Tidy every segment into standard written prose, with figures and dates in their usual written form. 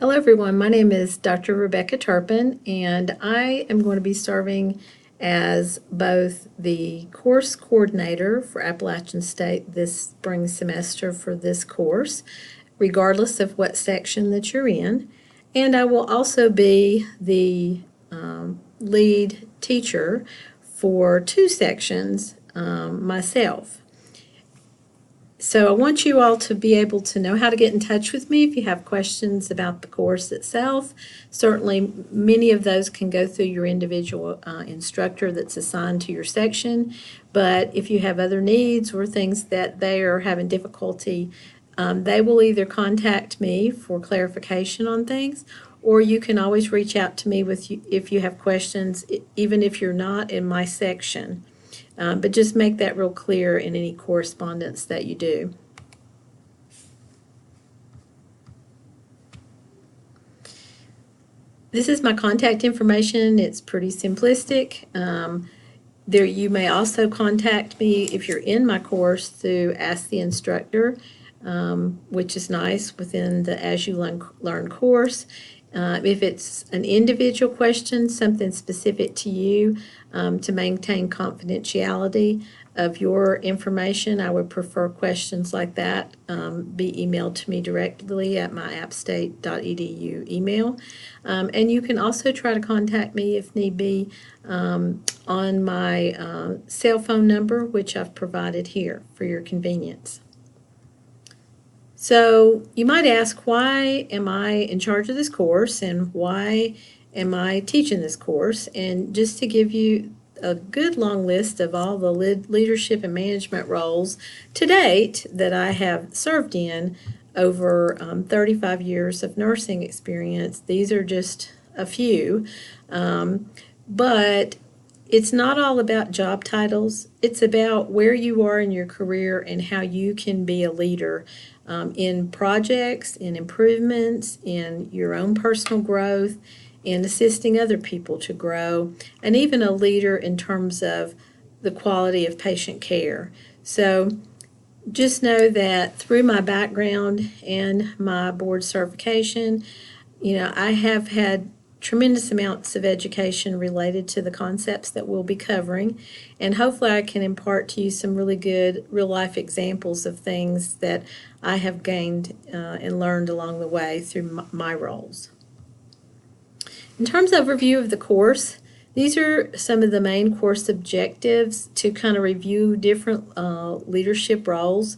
Hello everyone, my name is Dr. Rebecca Turpin and I am going to be serving as both the course coordinator for Appalachian State this spring semester for this course, regardless of what section that you're in, and I will also be the lead teacher for two sections myself. So I want you all to be able to know how to get in touch with me if you have questions about the course itself. Certainly, many of those can go through your individual instructor that's assigned to your section. But if you have other needs or things that they are having difficulty, they will either contact me for clarification on things, or you can always reach out to me if you have questions, even if you're not in my section. But just make that real clear in any correspondence that you do. This is my contact information. It's pretty simplistic. There you may also contact me if you're in my course through Ask the Instructor, which is nice within the As You Learn course. If it's an individual question, something specific to you, to maintain confidentiality of your information, I would prefer questions like that be emailed to me directly at my appstate.edu email. And you can also try to contact me if need be on my cell phone number, which I've provided here for your convenience. So you might ask, why am I in charge of this course and why am I teaching this course? And just to give you a good long list of all the leadership and management roles to date that I have served in over 35 years of nursing experience, these are just a few. But it's not all about job titles. It's about where you are in your career and how you can be a leader in projects, in improvements, in your own personal growth, in assisting other people to grow, and even a leader in terms of the quality of patient care. So just know that through my background and my board certification, I have had tremendous amounts of education related to the concepts that we'll be covering, and hopefully I can impart to you some really good real-life examples of things that I have gained and learned along the way through my roles. In terms of review of the course, these are some of the main course objectives to kind of review different leadership roles.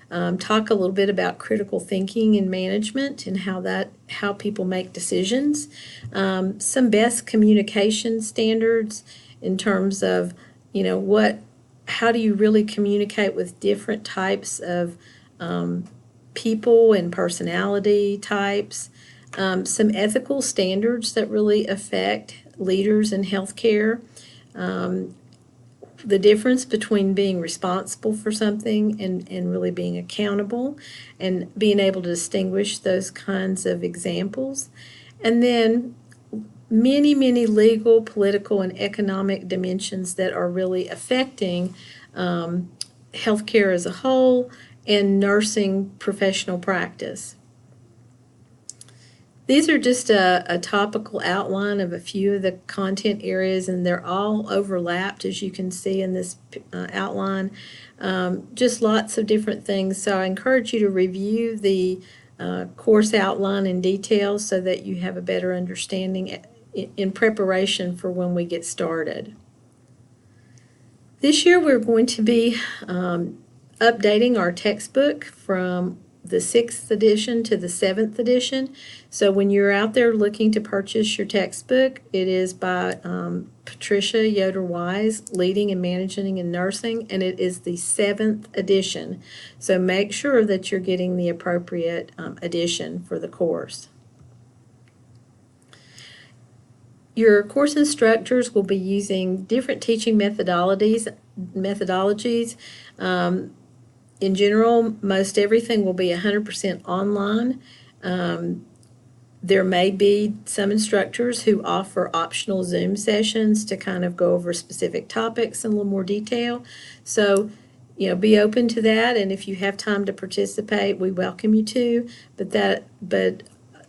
Talk a little bit about critical thinking and management and how people make decisions. Some best communication standards in terms of, how do you really communicate with different types of people and personality types. Some ethical standards that really affect leaders in healthcare. The difference between being responsible for something and really being accountable, and being able to distinguish those kinds of examples. And then many, many legal, political, and economic dimensions that are really affecting healthcare as a whole and nursing professional practice. These are just a topical outline of a few of the content areas, and they're all overlapped, as you can see in this outline. Just lots of different things. So I encourage you to review the course outline in detail so that you have a better understanding in preparation for when we get started. This year we're going to be updating our textbook from the 6th edition to the 7th edition. So when you're out there looking to purchase your textbook, it is by Patricia Yoder-Wise, Leading and Managing in Nursing, and it is the 7th edition. So make sure that you're getting the appropriate edition for the course. Your course instructors will be using different teaching methodologies. In general, most everything will be 100% online. There may be some instructors who offer optional Zoom sessions to kind of go over specific topics in a little more detail. So, be open to that, and if you have time to participate, we welcome you to. But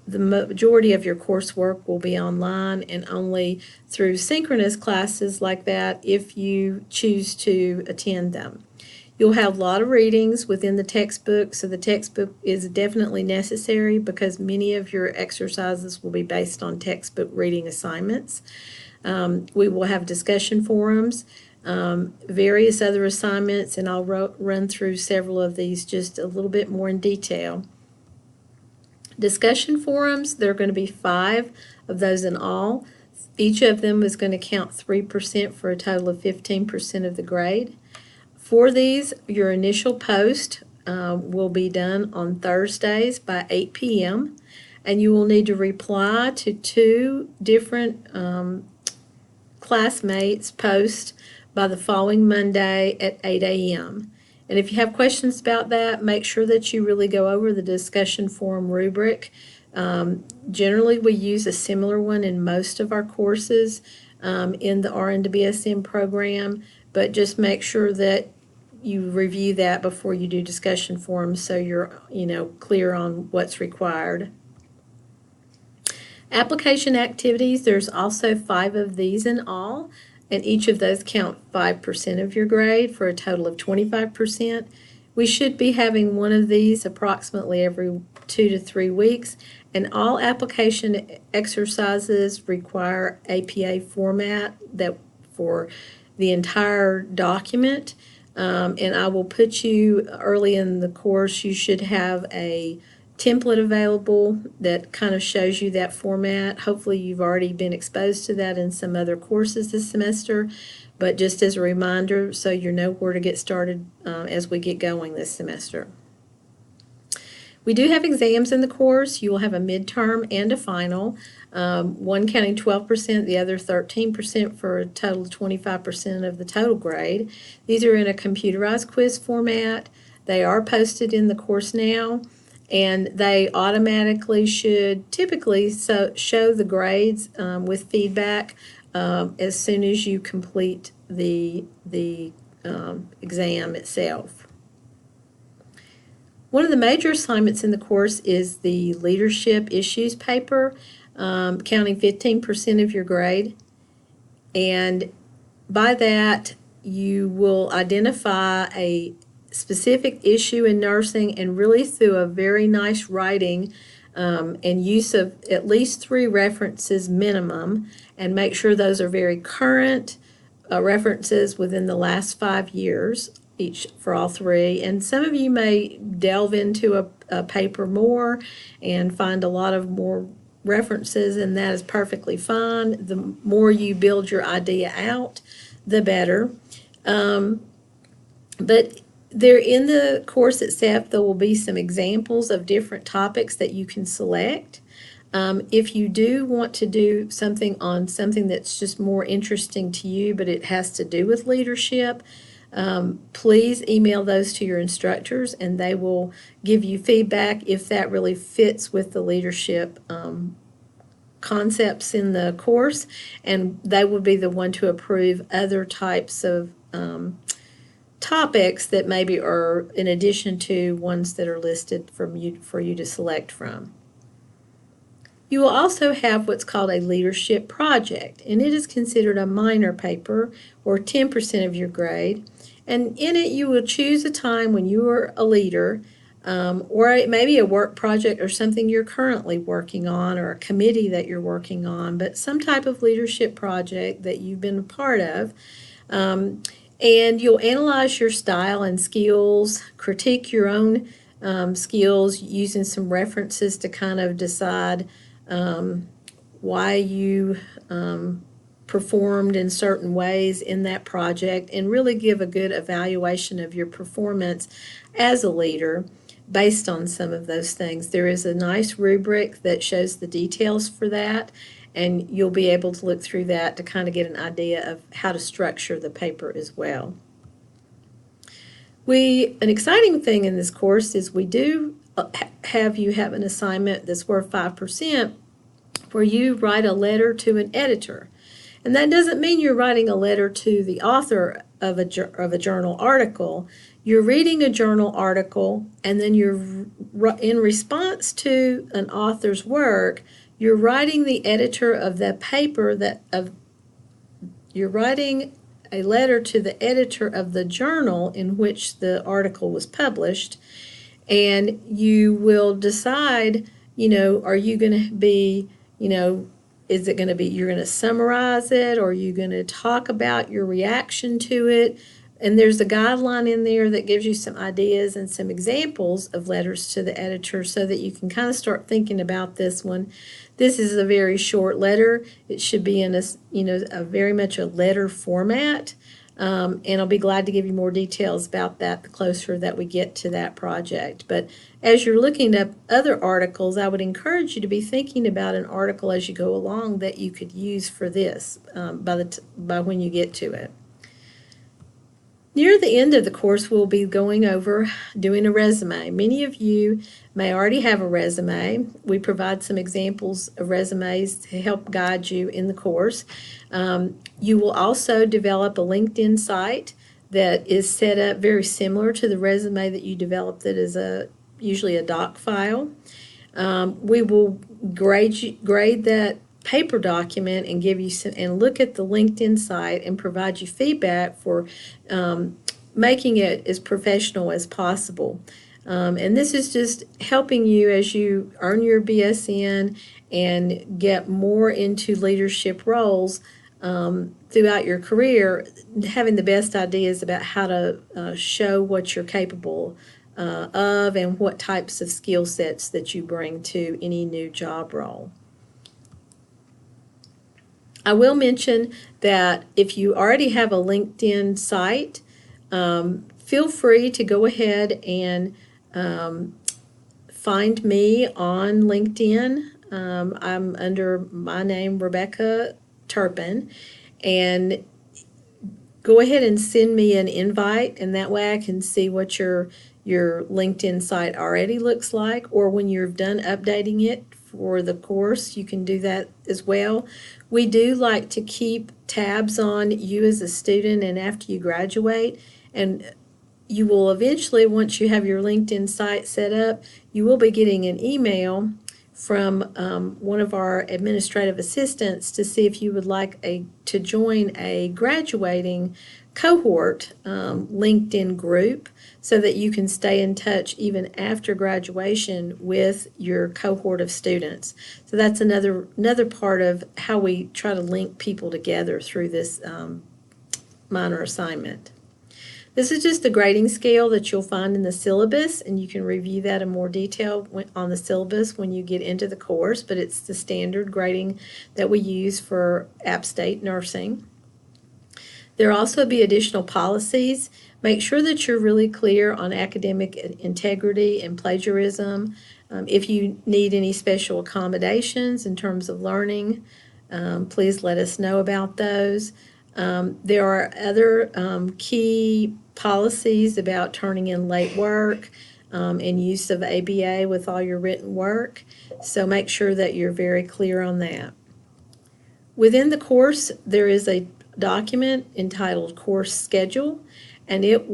the majority of your coursework will be online and only through synchronous classes like that if you choose to attend them. You'll have a lot of readings within the textbook, so the textbook is definitely necessary because many of your exercises will be based on textbook reading assignments. We will have discussion forums, various other assignments, and I'll run through several of these just a little bit more in detail. Discussion forums, there are going to be 5 of those in all. Each of them is going to count 3% for a total of 15% of the grade. For these, your initial post will be done on Thursdays by 8 p.m. and you will need to reply to 2 different classmates' posts by the following Monday at 8 a.m. And if you have questions about that, make sure that you really go over the discussion forum rubric. Generally, we use a similar one in most of our courses in the RN to BSN program, but just make sure that you review that before you do discussion forums so you're clear on what's required. Application activities, there's also 5 of these in all, and each of those count 5% of your grade for a total of 25%. We should be having one of these approximately every 2 to 3 weeks, and all application exercises require APA format that for the entire document. And I will put you early in the course, you should have a template available that kind of shows you that format. Hopefully you've already been exposed to that in some other courses this semester, but just as a reminder so you know where to get started as we get going this semester. We do have exams in the course. You will have a midterm and a final, one counting 12%, the other 13% for a total of 25% of the total grade. These are in a computerized quiz format. They are posted in the course now, and they automatically should typically show the grades with feedback as soon as you complete the exam itself. One of the major assignments in the course is the leadership issues paper, counting 15% of your grade. And by that, you will identify a specific issue in nursing and really through a very nice writing and use of at least 3 references minimum, and make sure those are very current references within the last 5 years. Each for all 3, and some of you may delve into a paper more and find a lot of more references, and that is perfectly fine. The more you build your idea out, the better. But there in the course itself, there will be some examples of different topics that you can select. If you do want to do something on something that's just more interesting to you, but it has to do with leadership, please email those to your instructors and they will give you feedback if that really fits with the leadership concepts in the course, and they will be the one to approve other types of topics that maybe are in addition to ones that are listed for you to select from. You will also have what's called a leadership project, and it is considered a minor paper or 10% of your grade. And in it, you will choose a time when you are a leader, or it may be a work project or something you're currently working on, or a committee that you're working on, but some type of leadership project that you've been a part of. And you'll analyze your style and skills, critique your own skills using some references to kind of decide why you performed in certain ways in that project, and really give a good evaluation of your performance as a leader based on some of those things. There is a nice rubric that shows the details for that, and you'll be able to look through that to kind of get an idea of how to structure the paper as well. An exciting thing in this course is we do have you have an assignment that's worth 5% where you write a letter to an editor. And that doesn't mean you're writing a letter to the author of a journal article, you're reading a journal article, and then in response to an author's work, you're writing the editor of that paper you're writing a letter to the editor of the journal in which the article was published, and you will decide, are you going to be, is it going to be, you're going to summarize it, or are you going to talk about your reaction to it? And there's a guideline in there that gives you some ideas and some examples of letters to the editor so that you can kind of start thinking about this one. This is a very short letter. It should be in a very much a letter format. And I'll be glad to give you more details about that the closer that we get to that project. But as you're looking up other articles, I would encourage you to be thinking about an article as you go along that you could use for this by when you get to it. Near the end of the course, we'll be going over doing a resume. Many of you may already have a resume. We provide some examples of resumes to help guide you in the course. You will also develop a LinkedIn site that is set up very similar to the resume that you developed that is usually a doc file. We will grade that paper document and give you and look at the LinkedIn site and provide you feedback for making it as professional as possible. And this is just helping you as you earn your BSN and get more into leadership roles throughout your career, having the best ideas about how to show what you're capable of and what types of skill sets that you bring to any new job role. I will mention that if you already have a LinkedIn site, feel free to go ahead and find me on LinkedIn. I'm under my name, Rebecca Turpin, and go ahead and send me an invite, and that way I can see what your LinkedIn site already looks like, or when you're done updating it for the course, you can do that as well. We do like to keep tabs on you as a student and after you graduate, and you will eventually, once you have your LinkedIn site set up, you will be getting an email from one of our administrative assistants to see if you would like to join a graduating cohort LinkedIn group so that you can stay in touch even after graduation with your cohort of students. So that's another part of how we try to link people together through this minor assignment. This is just the grading scale that you'll find in the syllabus, and you can review that in more detail on the syllabus when you get into the course, but it's the standard grading that we use for App State nursing. There will also be additional policies. Make sure that you're really clear on academic integrity and plagiarism. If you need any special accommodations in terms of learning, please let us know about those. There are other key policies about turning in late work and use of ABA with all your written work, so make sure that you're very clear on that. Within the course, there is a document entitled Course Schedule, and it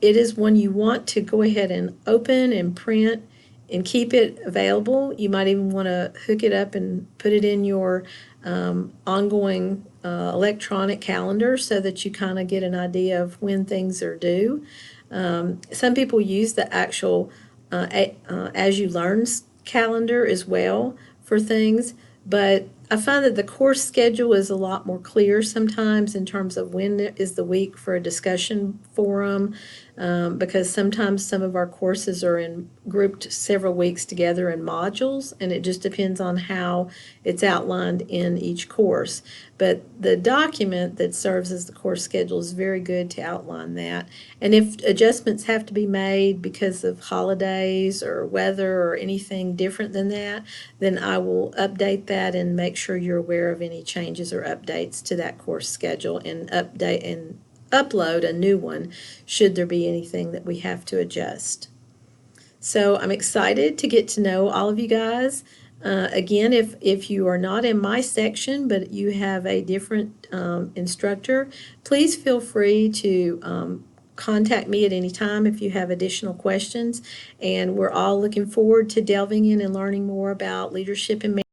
is one you want to go ahead and open and print and keep it available. You might even want to hook it up and put it in your ongoing electronic calendar so that you kind of get an idea of when things are due. Some people use the actual As You Learn calendar as well for things, but I find that the course schedule is a lot more clear sometimes in terms of when is the week for a discussion forum, because sometimes some of our courses are grouped several weeks together in modules, and it just depends on how it's outlined in each course. But the document that serves as the course schedule is very good to outline that. And if adjustments have to be made because of holidays or weather or anything different than that, then I will update that and make sure you're aware of any changes or updates to that course schedule and upload a new one should there be anything that we have to adjust. So I'm excited to get to know all of you guys. Again, if you are not in my section, but you have a different instructor, please feel free to contact me at any time if you have additional questions. And we're all looking forward to delving in and learning more about leadership and